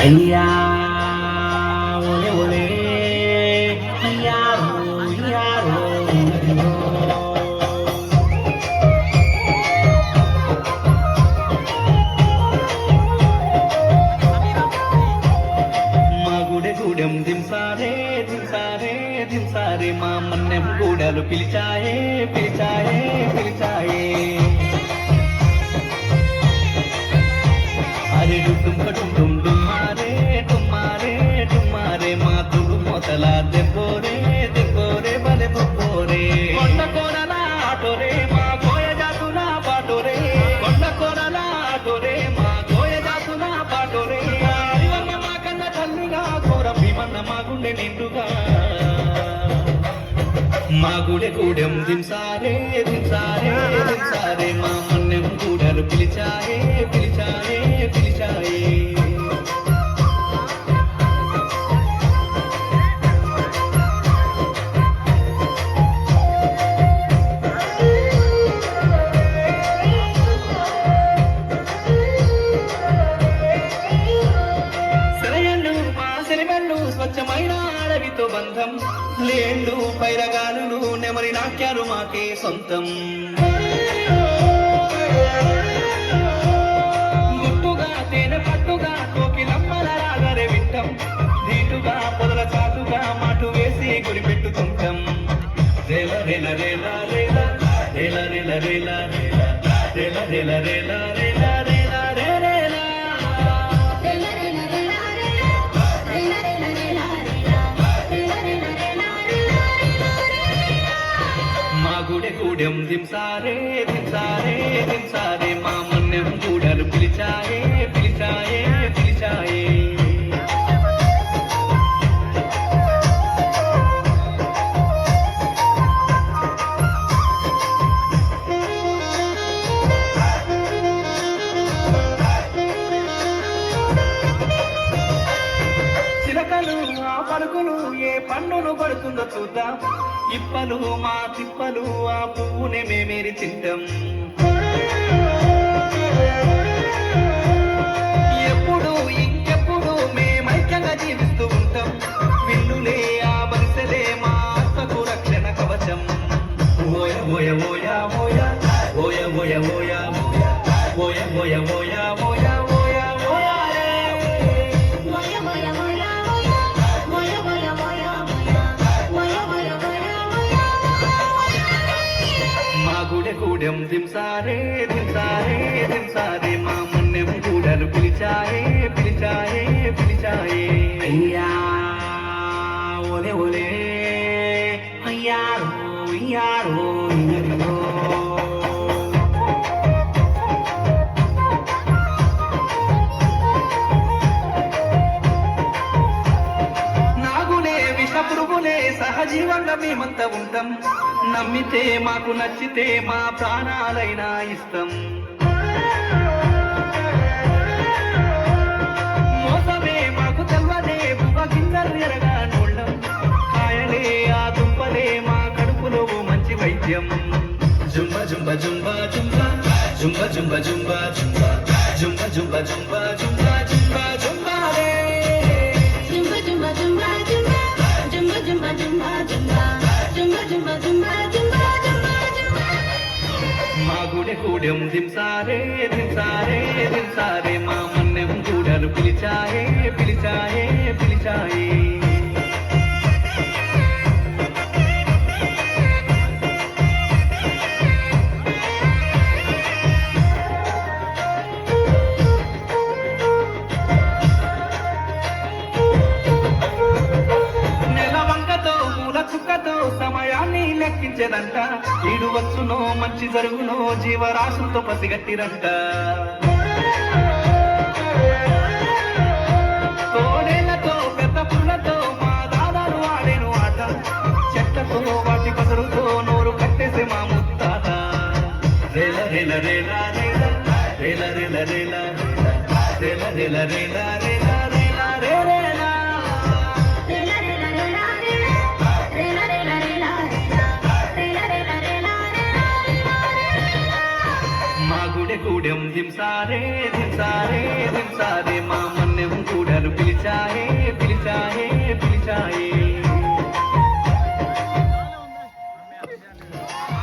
అయ్యా ఒలే ఒలే అయ్యారో అయ్యారో మా గుడె గూడెం దింసారే దింసారే దింసారే మా మన్నెం గూడలు పిలిచాయే పిలిచాయే పిలిచాయే అరే డుమ్ డుమ్ డుమ్మారే డుమ్మారే డుమ్మారే మా తుడు మొదల దెబ్బోరే దెబ్బోరే బలె బొబ్బోరే కొండ కోరల ఆటోరే మా కోయ జాతుల పాటోరే కొండ కోరల ఆటోరే మా కోయ జాతుల పాటోరే మా కన్న తల్లిగా కోర భీమన్న మా గుండె నిండుగా మా గుడె కూడెం దింసారే దింసారే దింసారే మా మన్నెం కూడలు పిలిచాయే పిలిచాయే పిలిచాయే సెలయళ్ళు మా సెలవెళ్ళు స్వచ్ఛమైన అడవితో బంధం లేళ్ళు పైరగాలులు నెమరి నాట్యాలు మాకే సొంతం గుట్టుగా తేనె పట్టుగా కోకిలమ్మల రాగరే వింటం దీటుగా పొదల చాటుగా మాటు వేసి గురిపెట్టుకుంటాం రేల రేల రేల రేల రేల రేల రేల రేల రేల రేల రేల రేల రేల మా గుడె కూడెం దింసారే దింసారే దింసారే మా మన్నెం గూడలు పిలిచాయే పిలిచాయే పిలిచాయే చిలకలు ఆ పలుకులు ఏ పండును పడుతుందో చూద్దాం ఇప్పలు మా తిప్పలు ఆ పువ్వునే మేమేరి తింటాం ఎప్పుడు ఇంకెప్పుడు మేమైక్యంగా జీవిస్తూ ఉంటాం విల్లులే ఆ వలసలే మా ఆత్మకు రక్షణ కవచం ఓయ ఓయ ఓయ ఓయ ఓయ ఓయ ఓయ ఓయ ఓయ ఓయ ఓయ కూడెం దింసారే దింసారే దింసారే మా మన్నెం కూడలు పిలిచాయే పిలిచాయే పిలిచాయే అయ్యా ఒలే ఒలే అయ్యారో అయ్యారో నాగులే విష పురుగులే సహజీవంగా మేమంతా ఉంటాం నమ్మితే మాకు నచ్చితే మా ప్రాణాలైనా ఇష్టం మోసమే మాకు తెల్వదే బువ్వ గింజలు ఎరగా నోళ్ళం కాయలే ఆ దుంపలే మా కడుపులో మంచి వైద్యం జుంబ జుంబ జుంబ జుంబ జుంబ జుంబ జుంబ జుంబ జుంబ జుంబ జుంబ జుంబ జుంబ జుంబాలే మా గుడె కూడెం దింసారే దింసారే దింసారే మా మన్నెం గూడలు పిలిచాయే పిలిచాయే పిలిచాయే చుక్కతో సమయాన్ని లెక్కించేదంట ఈడు వచ్చునో మంచి జరుగునో జీవరాశులతో పసిగట్టిరంట తోడేళ్లతో పెద్ద పుల్లతో మా దాదాలు ఆడేను ఆట చెట్లతో వాటి పసరుతో నోరు కట్టేసే మా ముత్తాత రేల రేల రేల రేల రేల రేల రేల రేల రేల రేల రేల రేల రేల కూడెం దింసారే దింసారే దింసారే మా మన్నెం కూడలు ఆ